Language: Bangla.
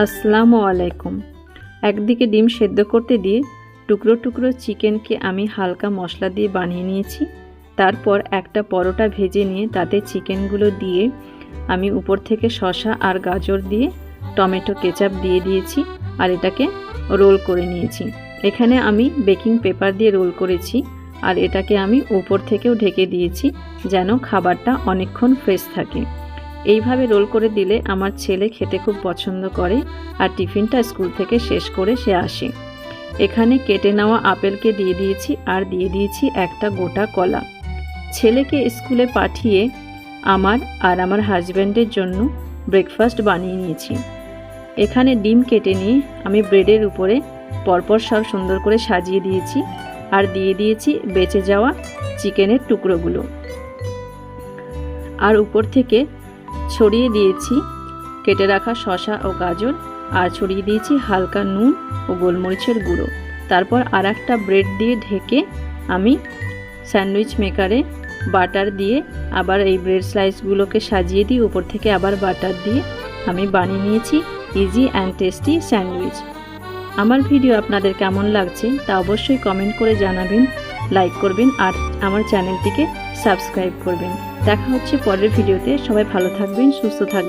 আসসালামু আলাইকুম। একদিকে ডিম সেদ্ধ করতে দিয়ে টুকরো টুকরো চিকেনকে আমি হালকা মশলা দিয়ে বানিয়ে নিয়েছি। তারপর একটা পরোটা ভেজে নিয়ে তাতে চিকেনগুলো দিয়ে আমি উপর থেকে শসা আর গাজর দিয়ে টমেটো কেচাপ দিয়ে দিয়েছি আর এটাকে রোল করে নিয়েছি। এখানে আমি বেকিং পেপার দিয়ে রোল করেছি আর এটাকে আমি উপর থেকেও ঢেকে দিয়েছি যেন খাবারটা অনেকক্ষণ ফ্রেশ থাকে। এইভাবে রোল করে দিলে আমার ছেলে খেতে খুব পছন্দ করে আর টিফিনটা স্কুল থেকে শেষ করে সে আসে। এখানে কেটে নেওয়া আপেলকে দিয়ে দিয়েছি আর দিয়ে দিয়েছি একটা গোটা কলা। ছেলেকে স্কুলে পাঠিয়ে আমার আর আমার হাজব্যান্ডের জন্য ব্রেকফাস্ট বানিয়ে নিয়েছি। এখানে ডিম কেটে নিয়ে আমি ব্রেডের উপরে পরপর সব সুন্দর করে সাজিয়ে দিয়েছি আর দিয়ে দিয়েছি বেঁচে যাওয়া চিকেনের টুকরোগুলো আর উপর থেকে ছড়িয়ে দিয়েছি কেটে রাখা শসা ও গাজর আর ছড়িয়ে দিয়েছি হালকা নুন ও গোলমরিচের গুঁড়ো। তারপর আর একটা ব্রেড দিয়ে ঢেকে আমি স্যান্ডউইচ মেকারে বাটার দিয়ে আবার এই ব্রেড স্লাইসগুলোকে সাজিয়ে দিয়ে উপর থেকে আবার বাটার দিয়ে আমি বানিয়ে নিয়েছি ইজি অ্যান্ড টেস্টি স্যান্ডউইচ। আমার ভিডিও আপনাদের কেমন লাগছে তা অবশ্যই কমেন্ট করে জানাবেন, লাইক করবেন আর আমার চ্যানেলটিকে সাবস্ক্রাইব করবেন। দেখা হচ্ছে পরের ভিডিওতে। সবাই ভালো থাকবেন, সুস্থ থাকবেন।